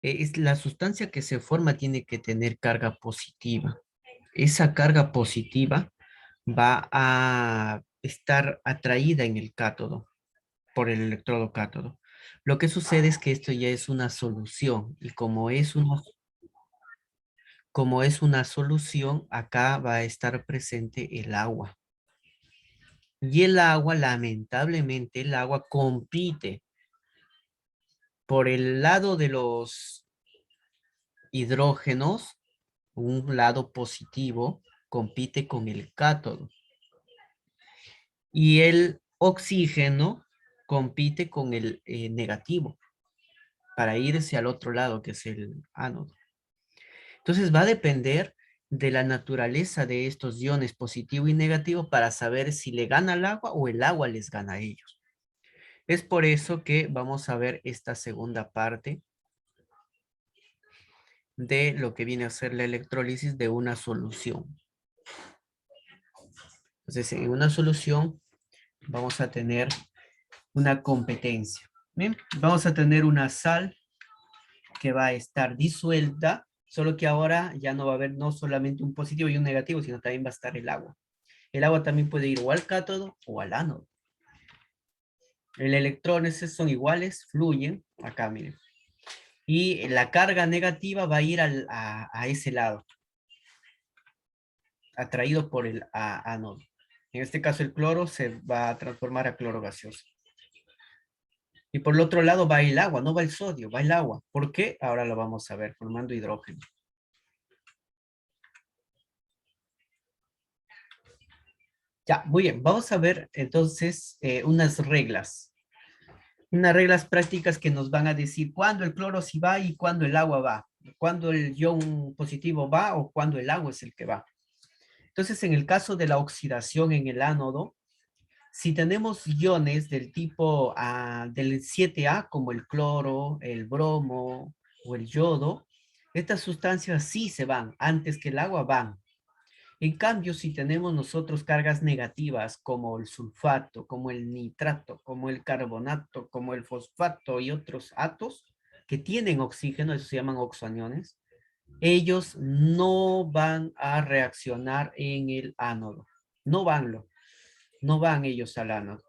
Es la sustancia que se forma tiene que tener carga positiva. Esa carga positiva va a estar atraída en el cátodo por el electrodo cátodo. Lo que sucede es que esto ya es una solución y como es una solución, acá va a estar presente el agua. Y el agua, lamentablemente, el agua compite por el lado de los hidrógenos, un lado positivo, compite con el cátodo. Y el oxígeno compite con el negativo para irse al otro lado, que es el ánodo. Entonces va a depender de la naturaleza de estos iones positivo y negativo para saber si le gana el agua o el agua les gana a ellos. Es por eso que vamos a ver esta segunda parte de lo que viene a ser la electrólisis de una solución. Entonces, en una solución vamos a tener una competencia. Bien, vamos a tener una sal que va a estar disuelta, solo que ahora ya no va a haber no solamente un positivo y un negativo, sino también va a estar el agua. El agua también puede ir o al cátodo o al ánodo. El electrones son iguales, fluyen, acá miren. Y la carga negativa va a ir a ese lado, atraído por el ánodo. En este caso el cloro se va a transformar a cloro gaseoso. Y por el otro lado va el agua, no va el sodio, va el agua. ¿Por qué? Ahora lo vamos a ver, formando hidrógeno. Ya, muy bien. Vamos a ver entonces unas reglas. Unas reglas prácticas que nos van a decir cuándo el cloro sí va y cuándo el agua va. Cuándo el ion positivo va o cuándo el agua es el que va. Entonces, en el caso de la oxidación en el ánodo, si tenemos iones del tipo del 7A, como el cloro, el bromo o el yodo, estas sustancias sí se van, antes que el agua van. En cambio, si tenemos nosotros cargas negativas como el sulfato, como el nitrato, como el carbonato, como el fosfato y otros átomos que tienen oxígeno, eso se llaman oxoaniones, ellos no van a reaccionar en el ánodo. No van ellos al ánodo.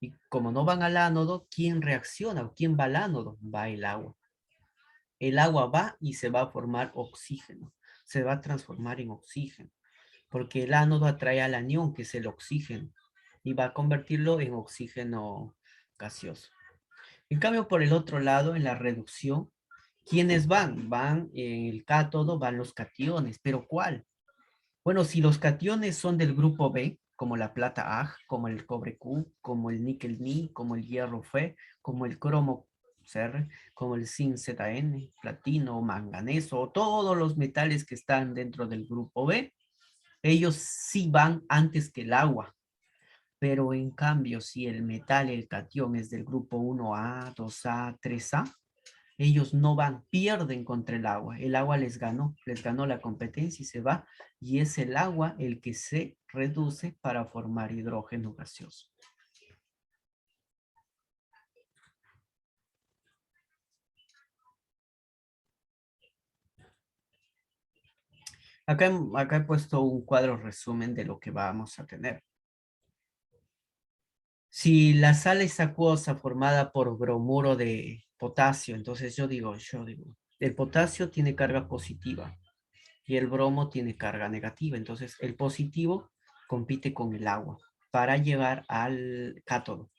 Y como no van al ánodo, ¿quién reacciona o quién va al ánodo? Va el agua. El agua va y se va a formar oxígeno. Se va a transformar en oxígeno. Porque el ánodo atrae al anión, que es el oxígeno, y va a convertirlo en oxígeno gaseoso. En cambio, por el otro lado, en la reducción, ¿quiénes van? Van en el cátodo, van los cationes, pero ¿cuál? Bueno, si los cationes son del grupo B, como la plata Ag, como el cobre Q, como el níquel Ni, como el hierro Fe, como el cromo Cr, como el zinc Zn, platino, manganeso, todos los metales que están dentro del grupo B, ellos sí van antes que el agua. Pero en cambio, si el metal, el catión es del grupo 1A, 2A, 3A, ellos no van, pierden contra el agua. El agua les ganó la competencia y se va. Y es el agua el que se reduce para formar hidrógeno gaseoso. Acá he puesto un cuadro resumen de lo que vamos a tener. Si la sal es acuosa formada por bromuro de potasio, entonces yo digo, el potasio tiene carga positiva y el bromo tiene carga negativa. Entonces, el positivo compite con el agua para llegar al cátodo.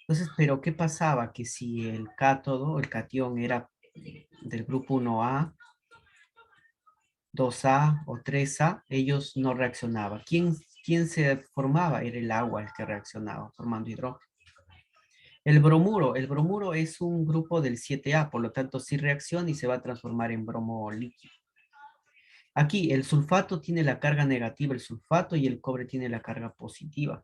Entonces, pero ¿qué pasaba? Que si el cátodo, el catión era del grupo 1A, 2A o 3A, ellos no reaccionaban. ¿Quién se formaba? Era el agua el que reaccionaba, formando hidrógeno. El bromuro es un grupo del 7A, por lo tanto sí reacciona y se va a transformar en bromo líquido. Aquí el sulfato tiene la carga negativa, el sulfato, y el cobre tiene la carga positiva.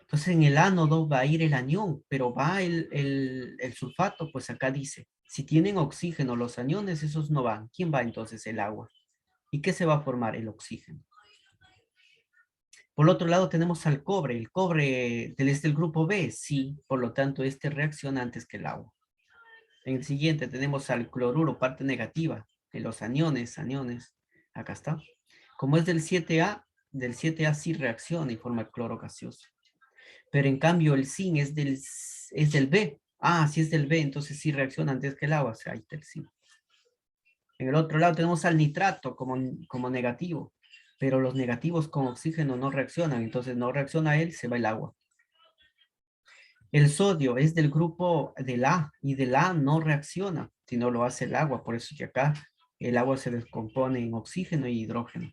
Entonces en el ánodo va a ir el anión, pero va el sulfato, pues acá dice, si tienen oxígeno los aniones, esos no van. ¿Quién va entonces? El agua. ¿Y qué se va a formar? El oxígeno. Por otro lado tenemos al cobre. El cobre es del grupo B, sí, por lo tanto este reacciona antes que el agua. En el siguiente tenemos al cloruro, parte negativa, de los aniones, acá está. Como es del 7A sí reacciona y forma cloro gaseoso. Pero en cambio el zinc es del B. Ah, si es del B, entonces sí reacciona antes que el agua, o sea, ahí está el zinc. En el otro lado tenemos al nitrato como negativo, pero los negativos con oxígeno no reaccionan, entonces no reacciona él, se va el agua. El sodio es del grupo del A y del A no reacciona, si no lo hace el agua, por eso que acá el agua se descompone en oxígeno y hidrógeno.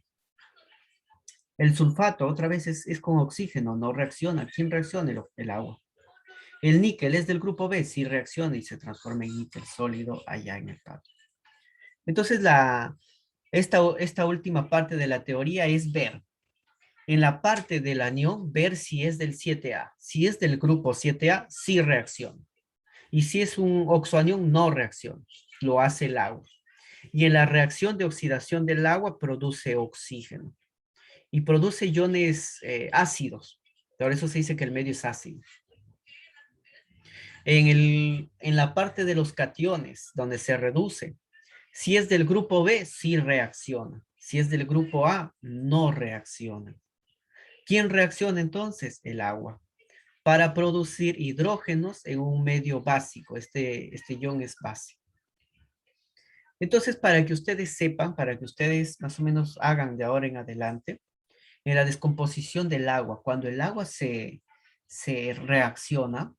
El sulfato otra vez es con oxígeno, no reacciona. ¿Quién reacciona? El agua. El níquel es del grupo B, sí reacciona y se transforma en níquel sólido allá en el cátodo. Entonces esta última parte de la teoría es ver. En la parte del anión, ver si es del 7A. Si es del grupo 7A, sí reacciona. Y si es un oxoanión, no reacciona. Lo hace el agua. Y en la reacción de oxidación del agua produce oxígeno. Y produce iones ácidos. Por eso se dice que el medio es ácido. En la parte de los cationes, donde se reduce, si es del grupo B, sí reacciona. Si es del grupo A, no reacciona. ¿Quién reacciona entonces? El agua. Para producir hidrógenos en un medio básico. Este ion es básico. Entonces, para que ustedes sepan, para que ustedes más o menos hagan de ahora en adelante, en la descomposición del agua, cuando el agua se reacciona,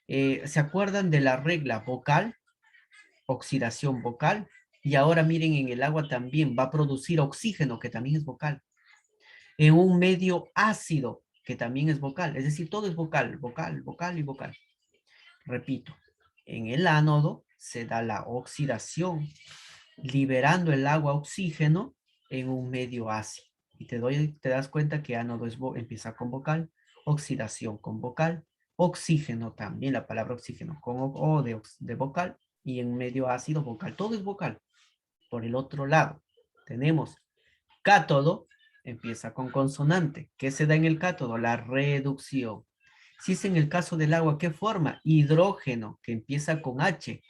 ¿se acuerdan de la regla vocal? Oxidación vocal. Y ahora miren, en el agua también va a producir oxígeno, que también es vocal. En un medio ácido, que también es vocal. Es decir, todo es vocal, vocal, vocal y vocal. Repito, en el ánodo se da la oxidación, liberando el agua oxígeno en un medio ácido. Y te das cuenta que ánodo empieza con vocal, oxidación con vocal, oxígeno también, la palabra oxígeno con o de vocal, y en medio ácido vocal. Todo es vocal. Por el otro lado, tenemos cátodo, empieza con consonante. ¿Qué se da en el cátodo? La reducción. Si es en el caso del agua, ¿qué forma? Hidrógeno, que empieza con H,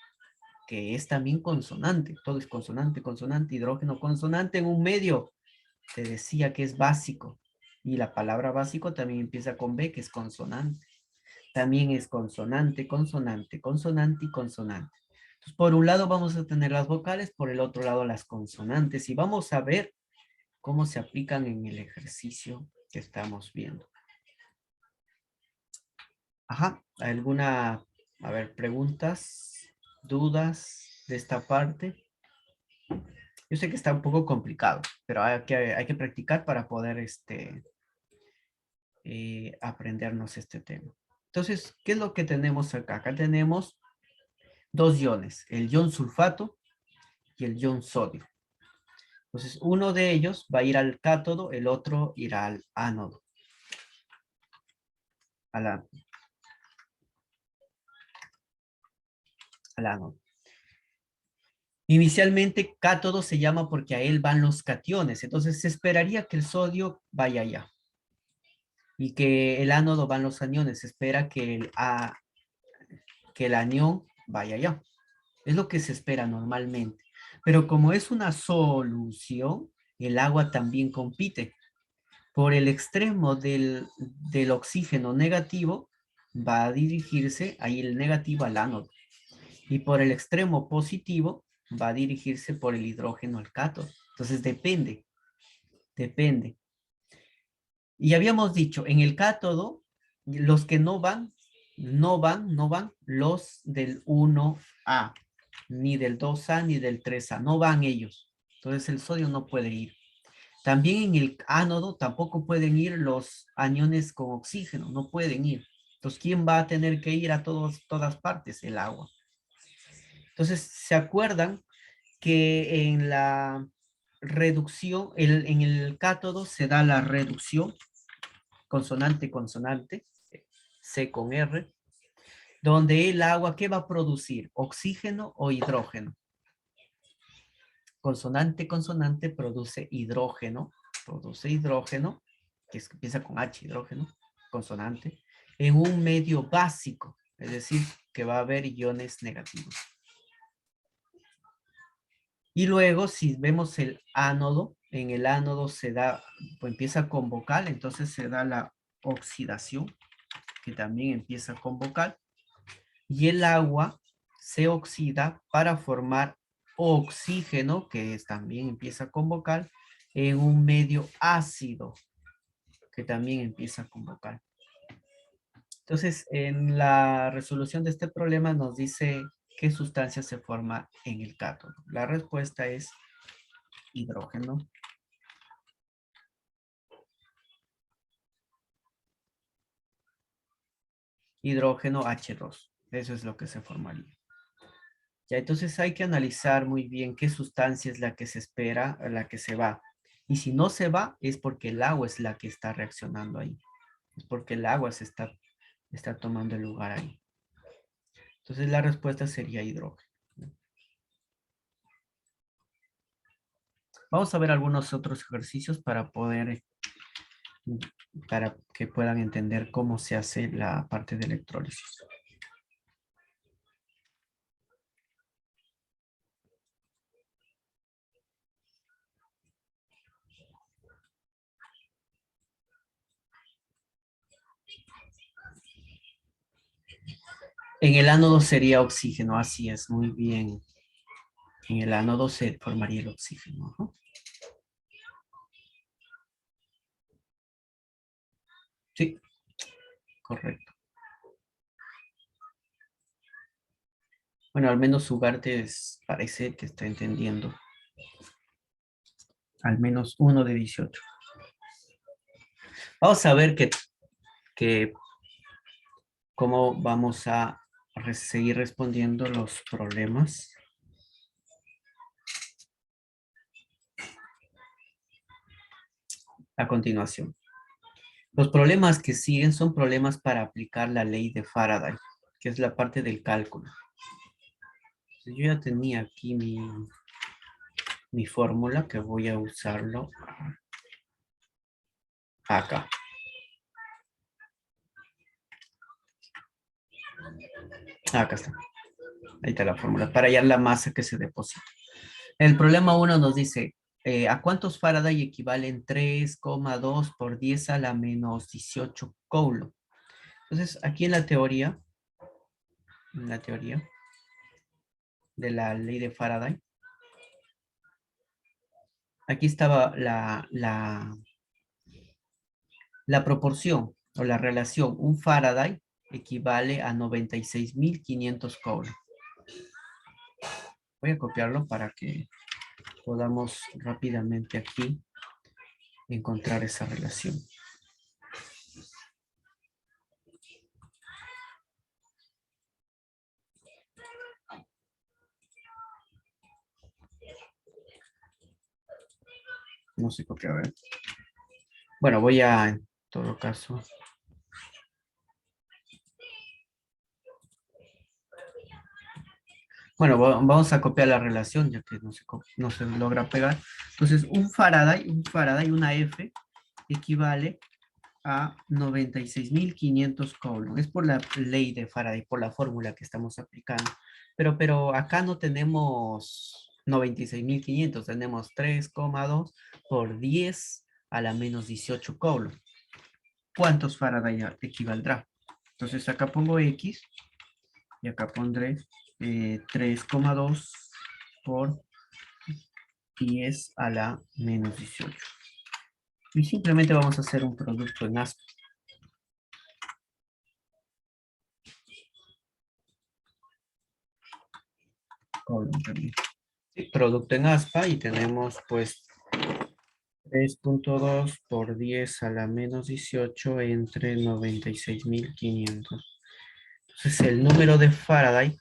que es también consonante. Todo es consonante, consonante, hidrógeno, consonante en un medio. Te decía que es básico. Y la palabra básico también empieza con B, que es consonante. También es consonante, consonante, consonante y consonante. Entonces, por un lado vamos a tener las vocales, por el otro lado las consonantes. Y vamos a ver cómo se aplican en el ejercicio que estamos viendo. Ajá, ¿alguna, a ver, preguntas, dudas de esta parte? Yo sé que está un poco complicado, pero hay que practicar para poder aprendernos este tema. Entonces, ¿qué es lo que tenemos acá? Acá tenemos dos iones, el ion sulfato y el ion sodio. Entonces, uno de ellos va a ir al cátodo, el otro irá al ánodo. Al ánodo. Inicialmente, cátodo se llama porque a él van los cationes, entonces se esperaría que el sodio vaya allá. Y que el ánodo van los aniones, se espera que el anión vaya allá. Es lo que se espera normalmente. Pero como es una solución, el agua también compite. Por el extremo del oxígeno negativo, va a dirigirse ahí el negativo al ánodo. Y por el extremo positivo, va a dirigirse por el hidrógeno al cátodo. Entonces depende. Y habíamos dicho, en el cátodo, los que no van los del 1A, ni del 2A, ni del 3A, no van ellos. Entonces el sodio no puede ir. También en el ánodo tampoco pueden ir los aniones con oxígeno, no pueden ir. Entonces, ¿quién va a tener que ir a todas partes? El agua. Entonces, ¿se acuerdan que en la reducción, en el cátodo se da la reducción, consonante, consonante, C con R, donde el agua, ¿qué va a producir? ¿Oxígeno o hidrógeno? Consonante, consonante produce hidrógeno, que empieza con H, hidrógeno, consonante, en un medio básico, es decir, que va a haber iones negativos. Y luego, si vemos el ánodo, en el ánodo se da, pues empieza con vocal, entonces se da la oxidación, que también empieza con vocal, y el agua se oxida para formar oxígeno, que también empieza con vocal, en un medio ácido, que también empieza con vocal. Entonces, en la resolución de este problema nos dice qué sustancia se forma en el cátodo. La respuesta es hidrógeno. Hidrógeno H2. Eso es lo que se formaría. Ya, entonces hay que analizar muy bien qué sustancia es la que se espera, la que se va. Y si no se va, es porque el agua es la que está reaccionando ahí. Es porque el agua está tomando el lugar ahí. Entonces la respuesta sería hidrógeno. Vamos a ver algunos otros ejercicios para que puedan entender cómo se hace la parte de electrólisis. En el ánodo sería oxígeno, así es, muy bien. En el ánodo se formaría el oxígeno, ¿no? Sí, correcto. Bueno, al menos Ugarte parece que está entendiendo. Al menos uno de 18. Vamos a ver cómo vamos a seguir respondiendo los problemas. A continuación. Los problemas que siguen son problemas para aplicar la ley de Faraday, que es la parte del cálculo. Yo ya tenía aquí mi fórmula que voy a usarlo acá. Acá está. Ahí está la fórmula, para hallar la masa que se deposita. El problema 1 nos dice, ¿a cuántos Faraday equivalen 3,2 por 10 a la menos 18 Coulomb? Entonces, aquí en la teoría de la ley de Faraday, aquí estaba la proporción o la relación. Un Faraday equivale a 96.500 Coulomb. Voy a copiarlo para que podamos rápidamente aquí encontrar esa relación. No sé copiar, a ver. Bueno, voy a, en todo caso, bueno, vamos a copiar la relación, ya que no se logra pegar. Entonces, un Faraday, una F, equivale a 96.500 Coulomb. Es por la ley de Faraday, por la fórmula que estamos aplicando. Pero acá no tenemos 96.500, tenemos 3,2 por 10 a la menos 18 Coulomb. ¿Cuántos Faraday equivaldrá? Entonces acá pongo X y acá pondré 3,2 por 10 a la menos 18. Y simplemente vamos a hacer un producto en aspa. Sí, producto en aspa y tenemos pues 3,2 por 10 a la menos 18 entre 96.500. Entonces el número de Faraday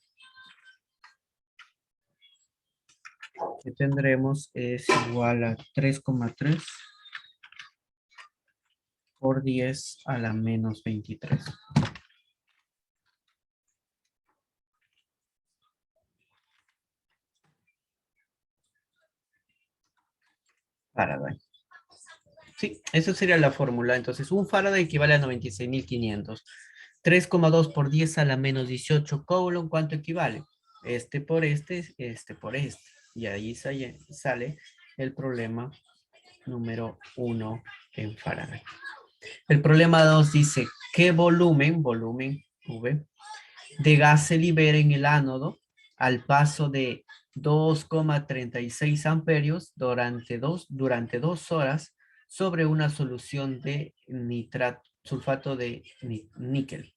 que tendremos es igual a 3,3 por 10 a la menos 23. Faraday. Sí, esa sería la fórmula. Entonces, un Faraday equivale a 96.500. 3,2 por 10 a la menos 18 Coulomb, ¿cuánto equivale? Este por este por este. Y ahí sale el problema número 1 en Faraday. El problema 2 dice, ¿qué volumen V, de gas se libera en el ánodo al paso de 2,36 amperios durante 2 horas sobre una solución de sulfato de níquel?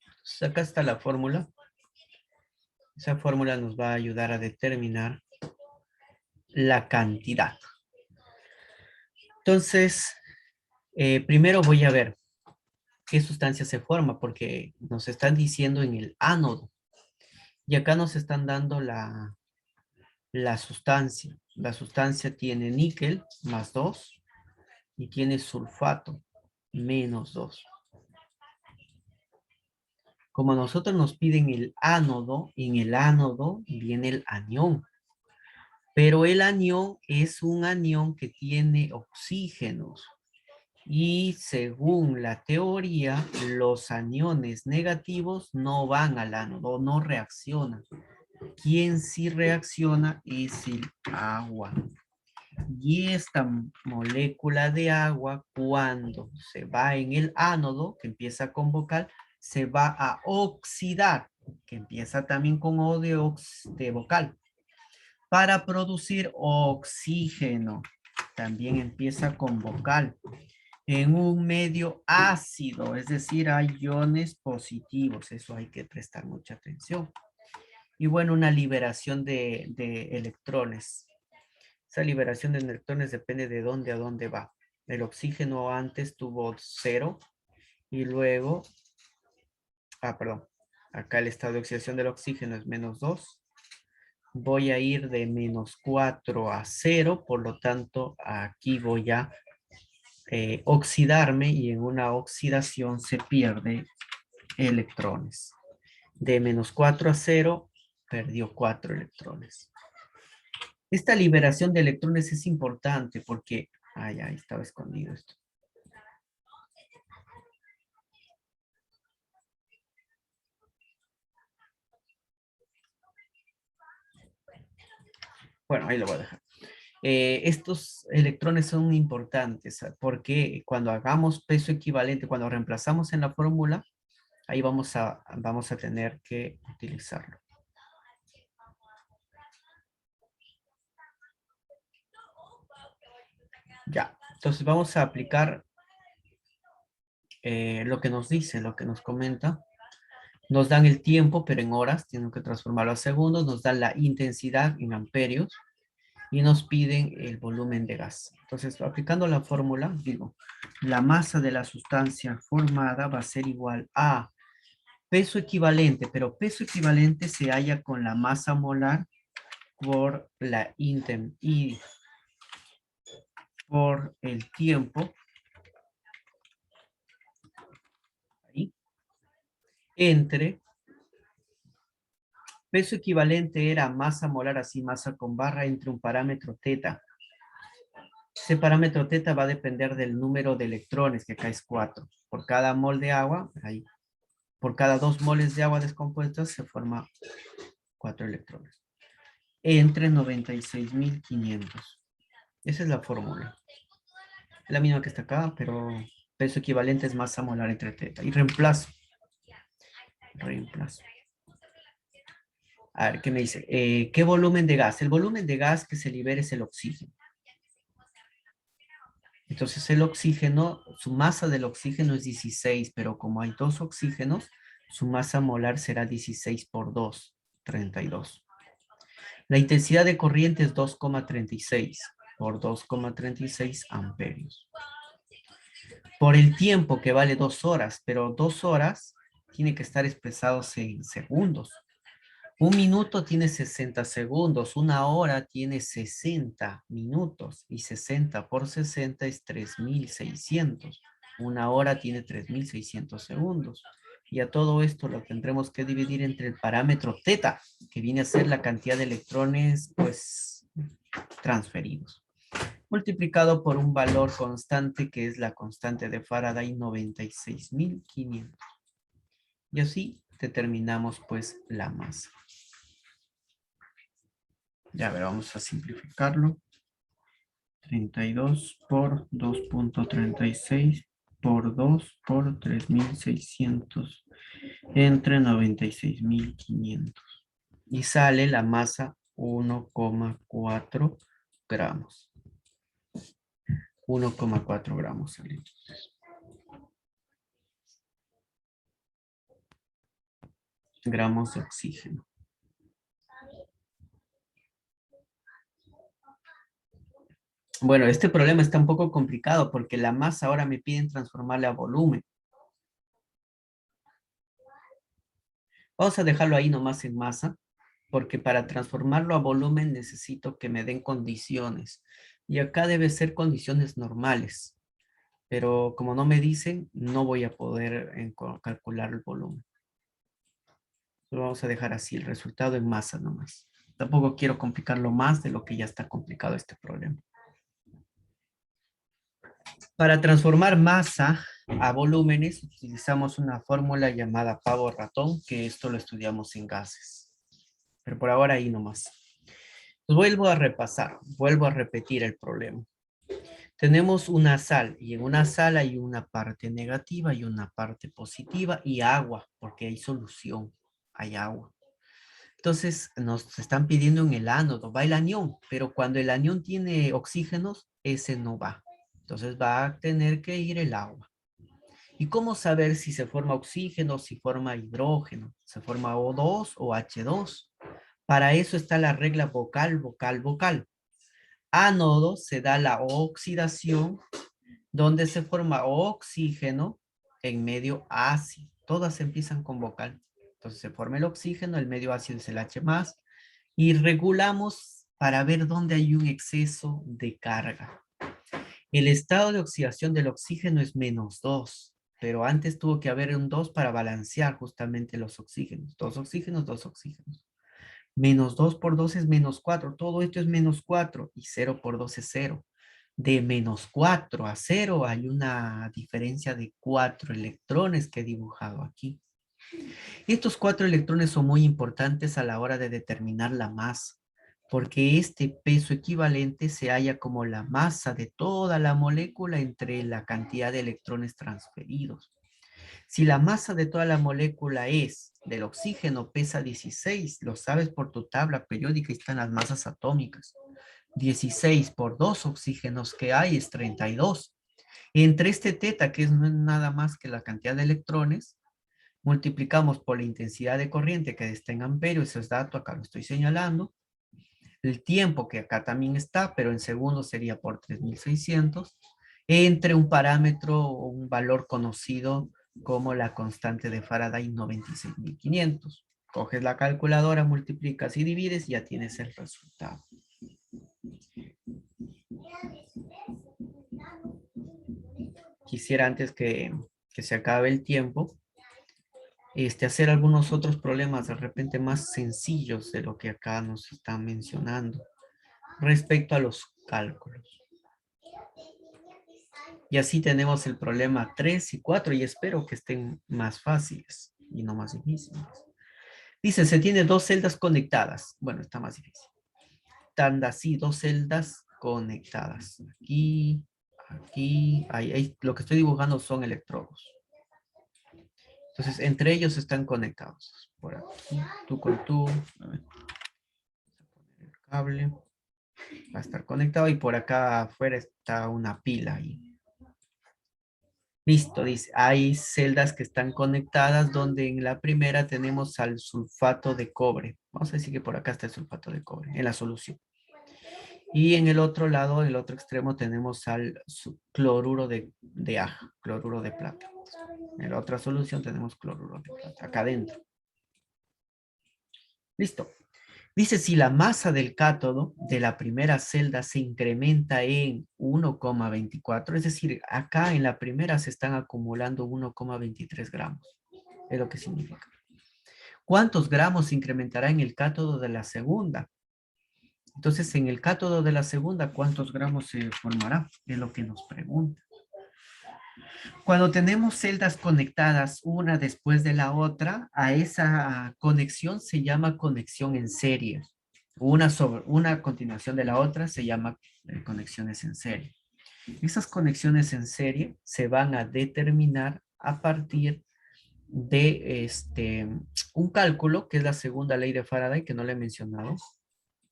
Entonces, acá está la fórmula. Esa fórmula nos va a ayudar a determinar la cantidad. Entonces, primero voy a ver qué sustancia se forma, porque nos están diciendo en el ánodo. Y acá nos están dando la sustancia. La sustancia tiene níquel más 2 y tiene sulfato menos 2. Como a nosotros nos piden el ánodo, en el ánodo viene el anión. Pero el anión es un anión que tiene oxígenos. Y según la teoría, los aniones negativos no van al ánodo, no reaccionan. Quien sí reacciona es el agua. Y esta molécula de agua, cuando se va en el ánodo, que empieza con vocal, se va a oxidar, que empieza también con O de vocal, para producir oxígeno. También empieza con vocal. En un medio ácido, es decir, hay iones positivos, eso hay que prestar mucha atención. Y bueno, una liberación de electrones. Esa liberación de electrones depende de dónde a dónde va. El oxígeno antes tuvo 0 y luego, perdón, acá el estado de oxidación del oxígeno es -2. Voy a ir de -4 a 0, por lo tanto, aquí voy a oxidarme y en una oxidación se pierde electrones. De -4 a 0, perdió 4 electrones. Esta liberación de electrones es importante porque, ahí estaba escondido esto. Bueno, ahí lo voy a dejar. Estos electrones son importantes porque cuando hagamos peso equivalente, cuando reemplazamos en la fórmula, ahí vamos a tener que utilizarlo. Ya, entonces vamos a aplicar lo que nos dice, lo que nos comenta. Nos dan el tiempo, pero en horas, tienen que transformarlo a segundos, nos dan la intensidad en amperios y nos piden el volumen de gas. Entonces, aplicando la fórmula, digo, la masa de la sustancia formada va a ser igual a peso equivalente, pero peso equivalente se halla con la masa molar por la y por el tiempo, ahí, entre peso equivalente era masa molar, así masa con barra, entre un parámetro teta. Ese parámetro teta va a depender del número de electrones, que acá es 4. Por cada mol de agua, ahí, por cada 2 moles de agua descompuestas se forma 4 electrones. Entre 96.500. Esa es la fórmula. La misma que está acá, pero peso equivalente es masa molar entre teta. Y reemplazo. A ver, ¿qué me dice? ¿Qué volumen de gas? El volumen de gas que se libera es el oxígeno. Entonces el oxígeno, su masa del oxígeno es 16, pero como hay 2 oxígenos, su masa molar será 16 por 2, 32. La intensidad de corriente es 2,36 por 2,36 amperios. Por el tiempo que vale 2 horas, pero 2 horas tiene que estar expresados en segundos. Un minuto tiene 60 segundos, una hora tiene 60 minutos y 60 por 60 es 3.600. Una hora tiene 3.600 segundos. Y a todo esto lo tendremos que dividir entre el parámetro teta, que viene a ser la cantidad de electrones pues transferidos, multiplicado por un valor constante que es la constante de Faraday, 96.500. Y así determinamos pues la masa. Ya, a ver, vamos a simplificarlo. 32 por 2.36 por 2 por 3.600 entre 96.500. Y sale la masa 1,4 gramos. 1,4 gramos sale. Gramos de oxígeno. Bueno, este problema está un poco complicado porque la masa ahora me piden transformarla a volumen. Vamos a dejarlo ahí nomás en masa, porque para transformarlo a volumen necesito que me den condiciones. Y acá debe ser condiciones normales. Pero como no me dicen, no voy a poder calcular el volumen. Lo vamos a dejar así, el resultado en masa nomás. Tampoco quiero complicarlo más de lo que ya está complicado este problema. Para transformar masa a volúmenes utilizamos una fórmula llamada pavo-ratón, que esto lo estudiamos en gases. Pero por ahora ahí nomás. Pues vuelvo a repasar, vuelvo a repetir el problema. Tenemos una sal y en una sal hay una parte negativa y una parte positiva y agua, porque hay solución, hay agua. Entonces nos están pidiendo en el ánodo, va el anión, pero cuando el anión tiene oxígenos, ese no va. Entonces va a tener que ir el agua. ¿Y cómo saber si se forma oxígeno, si forma hidrógeno, se forma O2 o H2? Para eso está la regla vocal, vocal, vocal. Ánodo se da la oxidación, donde se forma oxígeno en medio ácido. Todas empiezan con vocal. Entonces se forma el oxígeno, el medio ácido es el H+, y regulamos para ver dónde hay un exceso de carga. El estado de oxidación del oxígeno es -2, pero antes tuvo que haber un 2 para balancear justamente los oxígenos. 2 oxígenos, 2 oxígenos. -2 por 2 es -4. Todo esto es -4 y 0 por 2 es 0. De -4 a 0 hay una diferencia de 4 electrones que he dibujado aquí. Estos 4 electrones son muy importantes a la hora de determinar la masa, porque este peso equivalente se halla como la masa de toda la molécula entre la cantidad de electrones transferidos. Si la masa de toda la molécula es del oxígeno pesa 16, lo sabes por tu tabla periódica, y están las masas atómicas. 16 por 2 oxígenos que hay es 32. Entre este teta, que no es nada más que la cantidad de electrones, multiplicamos por la intensidad de corriente que está en amperios, eso es dato, acá lo estoy señalando. El tiempo que acá también está, pero en segundos sería por 3600, entre un parámetro o un valor conocido como la constante de Faraday 96.500. Coges la calculadora, multiplicas y divides y ya tienes el resultado. Quisiera antes que se acabe el tiempo, hacer algunos otros problemas de repente más sencillos de lo que acá nos están mencionando respecto a los cálculos. Y así tenemos el problema 3 y 4 y espero que estén más fáciles y no más difíciles. Dice, se tiene dos celdas conectadas. Bueno, está más difícil. Están así, dos celdas conectadas. Aquí, aquí, ahí. Lo que estoy dibujando son electrodos. Entonces, entre ellos están conectados. Por aquí, tú con tú. A ver. El cable va a estar conectado y por acá afuera está una pila ahí. Listo, dice, hay celdas que están conectadas donde en la primera tenemos al sulfato de cobre. Vamos a decir que por acá está el sulfato de cobre en la solución. Y en el otro lado, en el otro extremo, tenemos al cloruro de cloruro de plata. En la otra solución tenemos cloruro de plata, acá adentro. Listo. Dice, si la masa del cátodo de la primera celda se incrementa en 1,24, es decir, acá en la primera se están acumulando 1,23 gramos. Es lo que significa. ¿Cuántos gramos se incrementará en el cátodo de la segunda? Entonces, en el cátodo de la segunda, ¿cuántos gramos se formará? Es lo que nos pregunta. Cuando tenemos celdas conectadas una después de la otra, a esa conexión se llama conexión en serie. Una a continuación de la otra se llama conexiones en serie. Esas conexiones en serie se van a determinar a partir de un cálculo, que es la segunda ley de Faraday, que no le he mencionado.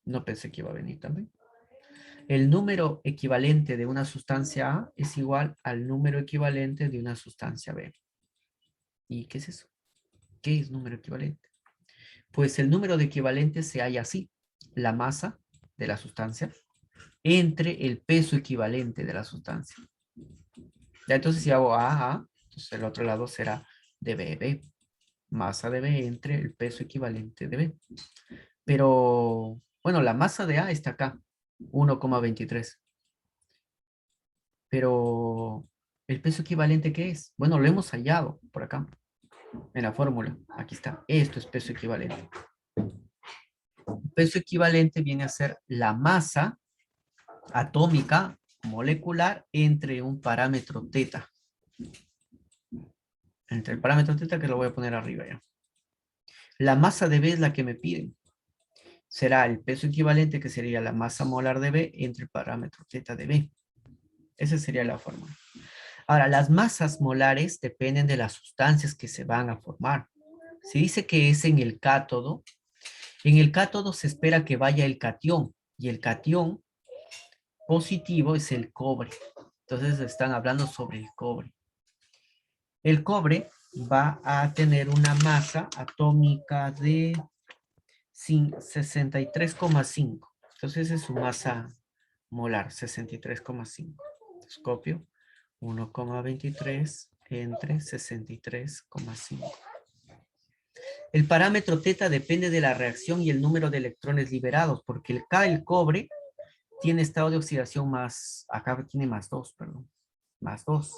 No pensé que iba a venir también. El número equivalente de una sustancia A es igual al número equivalente de una sustancia B. ¿Y qué es eso? ¿Qué es número equivalente? Pues el número de equivalentes se halla así. La masa de la sustancia entre el peso equivalente de la sustancia. Ya, entonces si hago A, entonces el otro lado será de B. Masa de B entre el peso equivalente de B. Pero, bueno, la masa de A está acá, 1,23. Pero, ¿el peso equivalente qué es? Bueno, lo hemos hallado por acá, en la fórmula. Aquí está, esto es peso equivalente. El peso equivalente viene a ser la masa atómica molecular entre un parámetro teta. Entre el parámetro teta, que lo voy a poner arriba ya. La masa de B es la que me piden. Será el peso equivalente, que sería la masa molar de B entre el parámetro teta de B. Esa sería la fórmula. Ahora, las masas molares dependen de las sustancias que se van a formar. Se dice que es en el cátodo. En el cátodo se espera que vaya el catión, y el catión positivo es el cobre. Entonces están hablando sobre el cobre. El cobre va a tener una masa atómica de 63,5. Entonces es su masa molar, 63,5. Entonces copio 1,23 entre 63,5. El parámetro teta depende de la reacción y el número de electrones liberados, porque el cobre tiene estado de oxidación más, acá tiene más 2, perdón, más 2.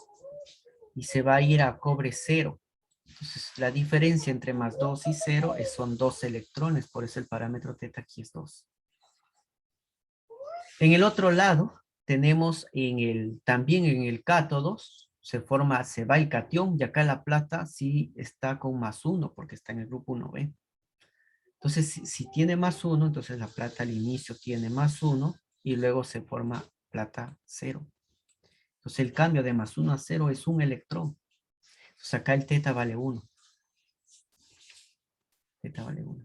Y se va a ir a cobre 0. Entonces, la diferencia entre más 2 y 0 son 2 electrones, por eso el parámetro teta aquí es 2. En el otro lado, tenemos también en el cátodo, se va el catión, y acá la plata sí está con más 1, porque está en el grupo 1B. Entonces, si tiene más 1, entonces la plata al inicio tiene más 1, y luego se forma plata 0. Entonces, el cambio de más 1 a 0 es un electrón. Entonces, acá el teta vale 1. Teta vale 1.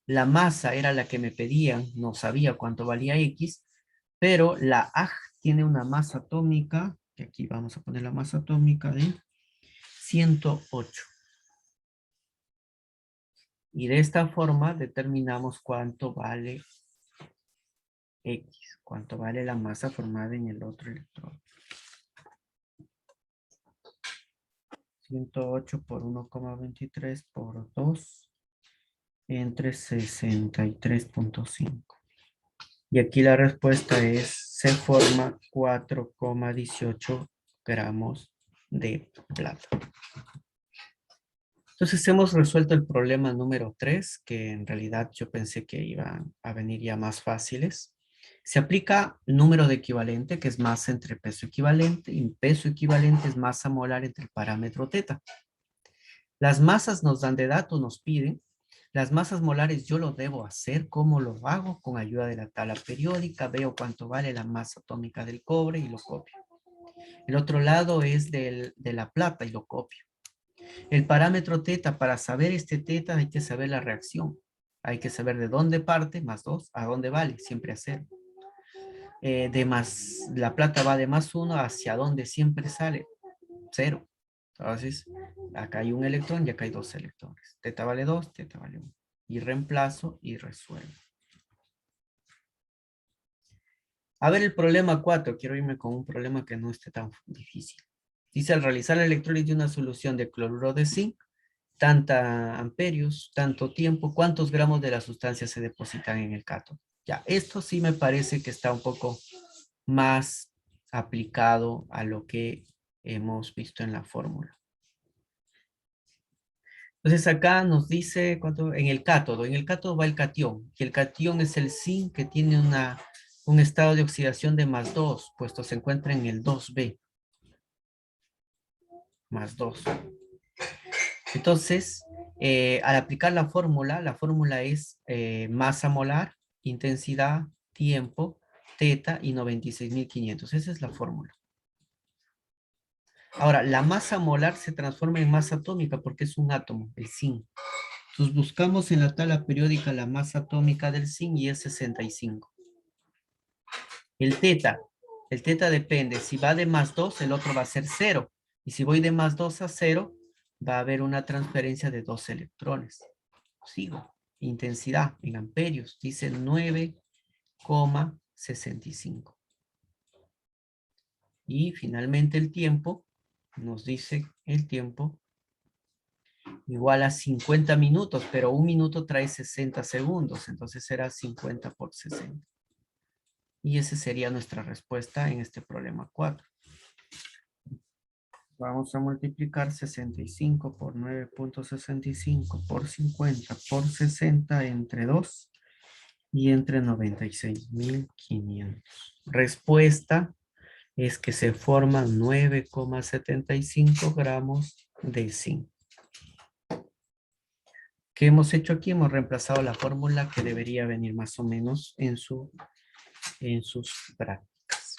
La masa era la que me pedían, no sabía cuánto valía X, pero la AG tiene una masa atómica, que aquí vamos a poner la masa atómica de 108. Y de esta forma determinamos cuánto vale X, cuánto vale la masa formada en el otro electrón. 108 por 1,23 por 2 entre 63,5. Y aquí la respuesta se forma 4,18 gramos de plata. Entonces hemos resuelto el problema número 3, que en realidad yo pensé que iban a venir ya más fáciles. Se aplica el número de equivalente, que es masa entre peso equivalente, y peso equivalente es masa molar entre el parámetro teta. Las masas nos dan de datos, nos piden. Las masas molares yo lo debo hacer. ¿Cómo lo hago? Con ayuda de la tabla periódica, veo cuánto vale la masa atómica del cobre y lo copio. El otro lado es de la plata y lo copio. El parámetro teta, para saber este teta hay que saber la reacción. Hay que saber de dónde parte, más 2, a dónde vale, siempre a 0. La plata va de más 1 hacia dónde siempre sale, 0. Entonces, acá hay un electrón y acá hay 2 electrones. Teta vale 2, teta vale 1. Y reemplazo y resuelvo. A ver el problema 4. Quiero irme con un problema que no esté tan difícil. Dice, al realizar la electrólisis de una solución de cloruro de zinc, tanta amperios, tanto tiempo, ¿cuántos gramos de la sustancia se depositan en el cátodo? Ya, esto sí me parece que está un poco más aplicado a lo que hemos visto en la fórmula. Entonces acá nos dice cuánto en el cátodo va el catión, y el catión es el zinc, que tiene un estado de oxidación de más 2, puesto se encuentra en el 2B, más 2. Entonces, Al aplicar la fórmula es masa molar, intensidad, tiempo, teta y 96.500. Esa es la fórmula. Ahora, la masa molar se transforma en masa atómica porque es un átomo, el zinc. Entonces buscamos en la tabla periódica la masa atómica del zinc y es 65. El teta depende, si va de +2, el otro va a ser 0. Y si voy de +2 a 0, va a haber una transferencia de 2 electrones. Sigo. Intensidad en amperios, dice 9,65. Y finalmente el tiempo, nos dice el tiempo igual a 50 minutos, pero un minuto trae 60 segundos, entonces será 50 por 60. Y esa sería nuestra respuesta en este problema 4. Vamos a multiplicar 65 por 9,65 por 50 por 60 entre 2 y entre 96.500. Respuesta es que se forman 9,75 gramos de zinc. ¿Qué hemos hecho aquí? Hemos reemplazado la fórmula que debería venir más o menos en sus prácticas.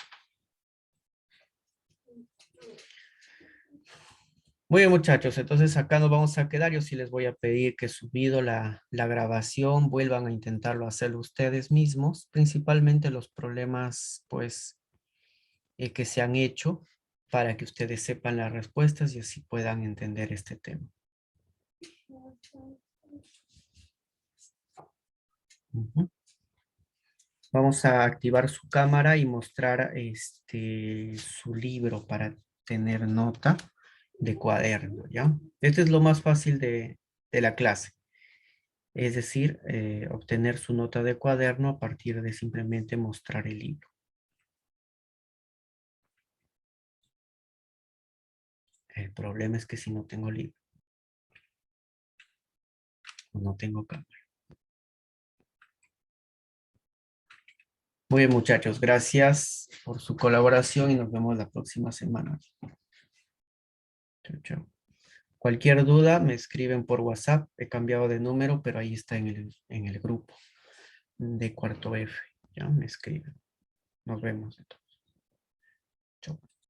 Muy bien, muchachos, entonces acá nos vamos a quedar. Yo sí les voy a pedir que subido la grabación, vuelvan a intentarlo hacerlo ustedes mismos, principalmente los problemas, pues, que se han hecho para que ustedes sepan las respuestas y así puedan entender este tema. Vamos a activar su cámara y mostrar su libro para tener nota de cuaderno, ¿ya? Este es lo más fácil de la clase. Es decir, obtener su nota de cuaderno a partir de simplemente mostrar el libro. El problema es que si no tengo libro, o no tengo cámara. Muy bien, muchachos, gracias por su colaboración y nos vemos la próxima semana. Chao, chao. Cualquier duda me escriben por WhatsApp. He cambiado de número, pero ahí está en el grupo de cuarto F. Ya me escriben. Nos vemos entonces. Chao.